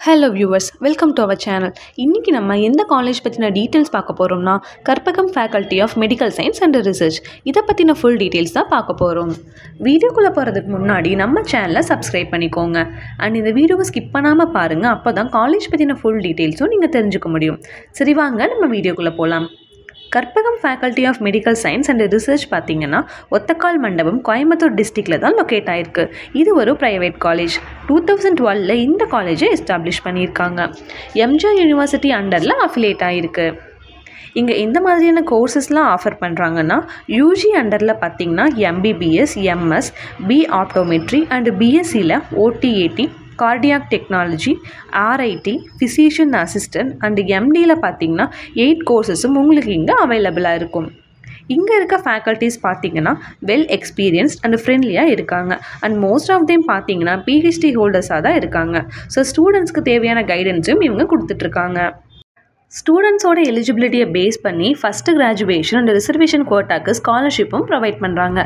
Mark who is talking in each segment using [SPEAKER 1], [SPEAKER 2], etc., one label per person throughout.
[SPEAKER 1] Hello viewers, welcome to our channel. இன்றைக்கி நம்ம எந்த காலேஜ் பற்றின டீட்டெயில்ஸ் பார்க்க போகிறோம்னா Karpagam faculty of medical science and research. இதை பற்றின ஃபுல் டீட்டெயில்ஸ் தான் பார்க்க போகிறோம். வீடியோக்குள்ளே போகிறதுக்கு முன்னாடி நம்ம சேனலை சப்ஸ்கிரைப் பண்ணிக்கோங்க அண்ட் இந்த வீடியோவை ஸ்கிப் பண்ணாமல் பாருங்கள். அப்போ தான் காலேஜ் பற்றின ஃபுல் டீட்டெயில்ஸும் நீங்கள் தெரிஞ்சுக்க முடியும். சரி வாங்க நம்ம வீடியோக்குள்ளே போகலாம். Karpagam faculty of medical science and research பார்த்திங்கன்னா ஒத்தக்கால் மண்டபம் கோயம்புத்தூர் டிஸ்ட்ரிக்டில் தான் லொக்கேட் ஆகிருக்கு. இது ஒரு ப்ரைவேட் காலேஜ். 2012 இந்த காலேஜை எஸ்டாப்ளிஷ் பண்ணியிருக்காங்க. எம்ஜிஆர் யூனிவர்சிட்டி அண்டரில் அஃபிலியேட் ஆகிருக்கு. இங்கே எந்த மாதிரியான கோர்சஸ்லாம் ஆஃபர் பண்ணுறாங்கன்னா யூஜி அண்டரில் பார்த்திங்கன்னா MBBS, MS, B optometry and பிஎஸ்சியில் OTAT, cardiac technology, RIT, physician assistant and எம்டியில் பார்த்திங்கன்னா 8 கோர்சஸும் உங்களுக்கு இங்கே அவைலபிளாக இருக்கும். இங்கே இருக்க ஃபேக்கல்ட்டிஸ் பார்த்திங்கன்னா வெல் எக்ஸ்பீரியன்ஸ்ட் அண்ட் ஃப்ரெண்ட்லியாக இருக்காங்க. அண்ட் மோஸ்ட் ஆஃப் தேம் பார்த்திங்கன்னா பிஹெச்டி ஹோல்டர்ஸாக தான் இருக்காங்க. ஸோ ஸ்டூடெண்ட்ஸ்க்கு தேவையான கைடன்ஸும் இவங்க கொடுத்துட்ருக்காங்க. ஸ்டூடெண்ட்ஸோட எலிஜிபிலிட்டியை பேஸ் பண்ணி ஃபஸ்ட்டு கிராஜுவேஷன் அண்ட் ரிசர்வேஷன் கோட்டாக்கு ஸ்காலர்ஷிப்பும் ப்ரொவைட் பண்ணுறாங்க.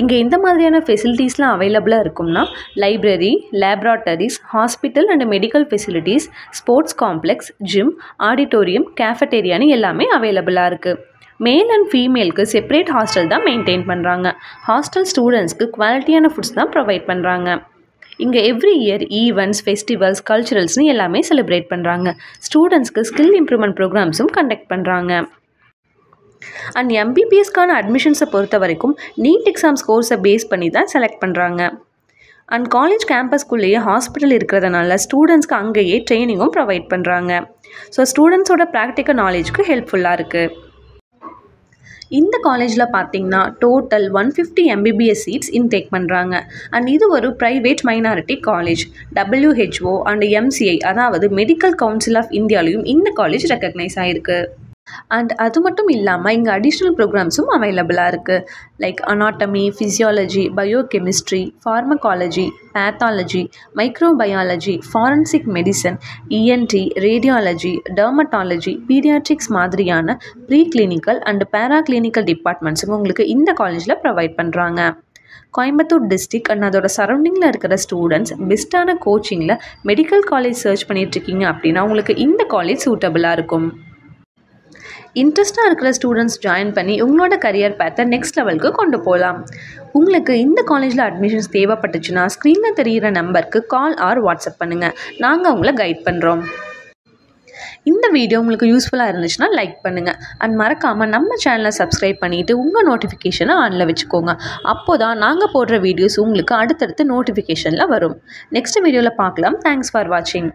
[SPEAKER 1] இங்கே எந்த மாதிரியான ஃபெசிலிட்டிஸ்லாம் அவைலபிளாக இருக்கும்னா library, laboratories, hospital and medical facilities, sports complex, gym, auditorium, கேஃபட்டேரியான்னு எல்லாமே அவைலபிளாக இருக்குது. மேல் அண்ட் ஃபீமேலுக்கு செப்பரேட் ஹாஸ்டல் தான் மெயின்டைன் பண்ணுறாங்க. ஹாஸ்டல் ஸ்டூடெண்ட்ஸ்க்கு குவாலிட்டியான ஃபுட்ஸ் தான் ப்ரொவைட் பண்ணுறாங்க. இங்கே எவ்ரி இயர் ஈவெண்ட்ஸ், ஃபெஸ்டிவல்ஸ், கல்ச்சுரல்ஸ்னு எல்லாமே செலிப்ரேட் பண்ணுறாங்க. ஸ்டூடெண்ட்ஸ்க்கு ஸ்கில் இம்ப்ரூவ்மெண்ட் ப்ரோக்ராம்ஸும் கண்டக்ட் பண்ணுறாங்க. அண்ட் எம்பிபிஎஸ்க்கான அட்மிஷன்ஸை பொறுத்த வரைக்கும் நீட் எக்ஸாம் ஸ்கோர்ஸை பேஸ் பண்ணி தான் செலக்ட் பண்ணுறாங்க. அண்ட் காலேஜ் கேம்பஸ்குள்ளேயே ஹாஸ்பிட்டல் இருக்கிறதுனால ஸ்டூடெண்ட்ஸ்க்கு அங்கேயே ட்ரைனிங்கும் ப்ரொவைட் பண்ணுறாங்க. ஸோ ஸ்டூடெண்ட்ஸோட ப்ராக்டிக்கல் நாலேஜ்க்கு ஹெல்ப்ஃபுல்லாக இருக்குது. இந்த காலேஜில் பார்த்திங்கன்னா டோட்டல் 150 MBBS சீட்ஸ் இன்டேக் பண்ணுறாங்க. அண்ட் இது ஒரு private minority college. WHO and MCI அதாவது மெடிக்கல் கவுன்சில் ஆஃப் இந்தியாலையும் இந்த காலேஜ் ரெக்கக்னைஸ் ஆகிருக்கு. அண்ட் அது மட்டும் இல்லாமல் இங்கே அடிஷ்னல் ப்ரோக்ராம்ஸும் அவைலபிளாக இருக்குது. Like anatomy, physiology, biochemistry, pharmacology, pathology, microbiology, forensic medicine, ENT, radiology, dermatology, paediatrics மாதிரியான ப்ரீ கிளினிக்கல் அண்ட் பேராகிளினிக்கல் டிபார்ட்மெண்ட்ஸும் உங்களுக்கு இந்த காலேஜில் ப்ரொவைட் பண்ணுறாங்க. கோயம்புத்தூர் டிஸ்ட்ரிக்ட் அண்ட் அதோட சரௌண்டிங்கில் இருக்கிற ஸ்டூடெண்ட்ஸ் பெஸ்ட்டான கோச்சிங்கில் மெடிக்கல் காலேஜ் சர்ச் பண்ணிகிட்ருக்கீங்க அப்படின்னா உங்களுக்கு இந்த காலேஜ் சூட்டபுளாக இருக்கும். இன்ட்ரெஸ்ட்டாக இருக்கிற ஸ்டூடெண்ட்ஸ் ஜாயின் பண்ணி உங்களோட கரியர் பேத்தை நெக்ஸ்ட் லெவலுக்கு கொண்டு போகலாம். உங்களுக்கு இந்த காலேஜில் அட்மிஷன்ஸ் தேவைப்பட்டுச்சுன்னா ஸ்க்ரீனில் தெரிகிற நம்பருக்கு கால் ஆர் வாட்ஸ்அப் பண்ணுங்கள். நாங்கள் உங்களை கைட் பண்ணுறோம். இந்த வீடியோ உங்களுக்கு யூஸ்ஃபுல்லாக இருந்துச்சுன்னா லைக் பண்ணுங்கள். அண்ட் மறக்காமல் நம்ம சேனலை சப்ஸ்கிரைப் பண்ணிவிட்டு உங்கள் நோட்டிஃபிகேஷனை ஆனில் வச்சுக்கோங்க. அப்போ தான் நாங்கள் போடுற வீடியோஸ் உங்களுக்கு அடுத்தடுத்து நோட்டிஃபிகேஷனில் வரும். நெக்ஸ்ட் வீடியோவில் பார்க்கலாம். தேங்க்ஸ் ஃபார் வாட்சிங்.